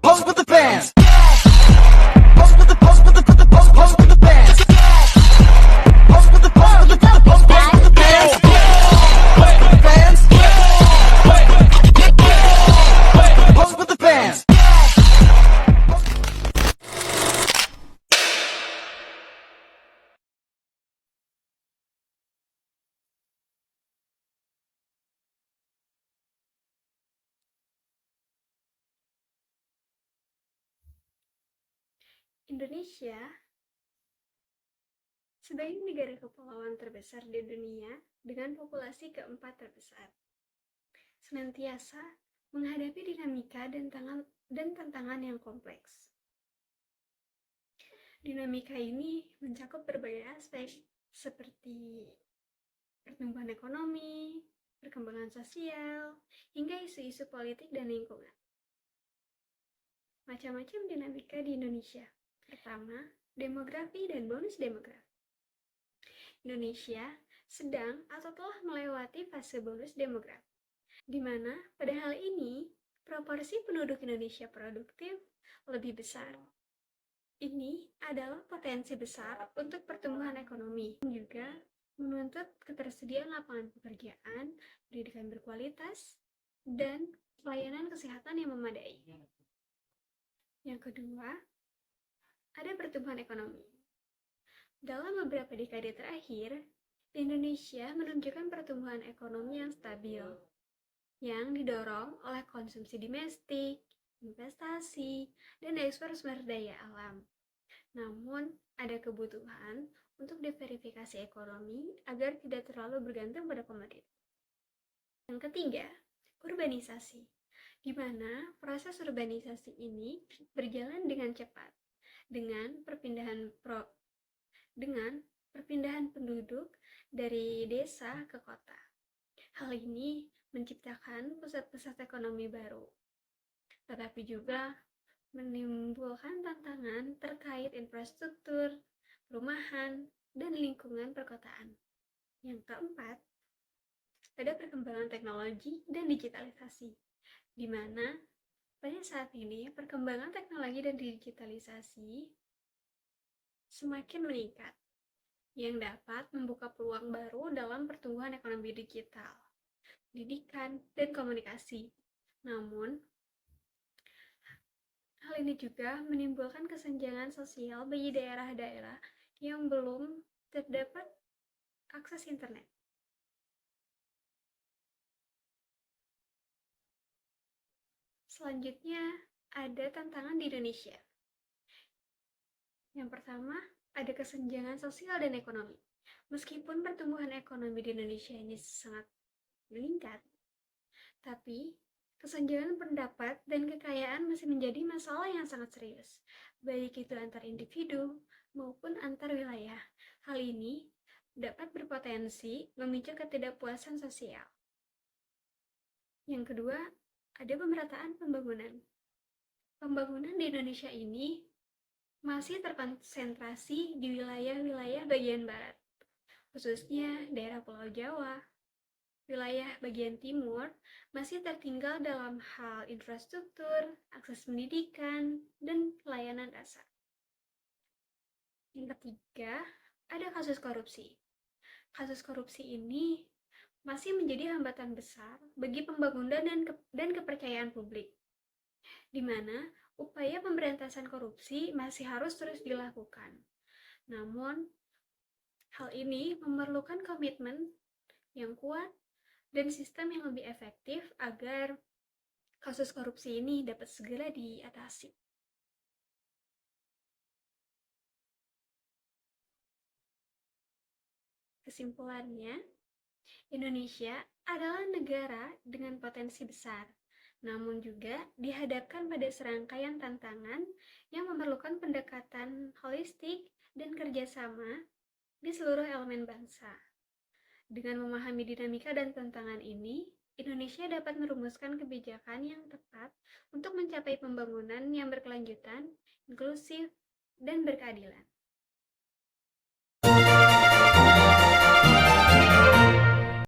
pose with the bands. Pose with the pose with the pose with the bands. Pose with the pose with the pose with the bands. Bands. Pose with the bands. Indonesia sebagai negara kepulauan terbesar di dunia dengan populasi keempat terbesar, senantiasa menghadapi dinamika dan tantangan yang kompleks. Dinamika ini mencakup berbagai aspek seperti pertumbuhan ekonomi, perkembangan sosial, hingga isu-isu politik dan lingkungan. Macam-macam dinamika di Indonesia. Pertama, demografi dan bonus demografi. Indonesia sedang atau telah melewati fase bonus demografi, di mana pada hal ini proporsi penduduk Indonesia produktif lebih besar. Ini adalah potensi besar untuk pertumbuhan ekonomi, juga menuntut ketersediaan lapangan pekerjaan, pendidikan berkualitas, dan pelayanan kesehatan yang memadai. Yang kedua, ada pertumbuhan ekonomi. Dalam beberapa dekade terakhir, Indonesia menunjukkan pertumbuhan ekonomi yang stabil, yang didorong oleh konsumsi domestik, investasi, dan ekspor sumber daya alam. Namun, ada kebutuhan untuk diverifikasi ekonomi agar tidak terlalu bergantung pada komoditas. Yang ketiga, urbanisasi, di mana proses urbanisasi ini berjalan dengan cepat, dengan perpindahan penduduk dari desa ke kota. Hal ini menciptakan pusat-pusat ekonomi baru, tetapi juga menimbulkan tantangan terkait infrastruktur, perumahan, dan lingkungan perkotaan. Yang keempat, ada perkembangan teknologi dan digitalisasi, di mana pada saat ini perkembangan teknologi dan digitalisasi semakin meningkat, yang dapat membuka peluang baru dalam pertumbuhan ekonomi digital, pendidikan, dan komunikasi. Namun, hal ini juga menimbulkan kesenjangan sosial bagi daerah-daerah yang belum terdapat akses internet. Selanjutnya, ada tantangan di Indonesia. Yang pertama, ada kesenjangan sosial dan ekonomi. Meskipun pertumbuhan ekonomi di Indonesia ini sangat meningkat, tapi kesenjangan pendapat dan kekayaan masih menjadi masalah yang sangat serius, baik itu antar individu maupun antar wilayah. Hal ini dapat berpotensi memicu ketidakpuasan sosial. Yang kedua, ada pemerataan pembangunan. Pembangunan di Indonesia ini masih terkonsentrasi di wilayah-wilayah bagian barat, khususnya daerah Pulau Jawa. Wilayah bagian timur masih tertinggal dalam hal infrastruktur, akses pendidikan, dan pelayanan dasar. Yang ketiga, ada kasus korupsi. Kasus korupsi ini masih menjadi hambatan besar bagi pembangunan dan kepercayaan publik, di mana upaya pemberantasan korupsi masih harus terus dilakukan. Namun, hal ini memerlukan komitmen yang kuat dan sistem yang lebih efektif agar kasus korupsi ini dapat segera diatasi. Kesimpulannya, Indonesia adalah negara dengan potensi besar, namun juga dihadapkan pada serangkaian tantangan yang memerlukan pendekatan holistik dan kerjasama di seluruh elemen bangsa. Dengan memahami dinamika dan tantangan ini, Indonesia dapat merumuskan kebijakan yang tepat untuk mencapai pembangunan yang berkelanjutan, inklusif, dan berkeadilan.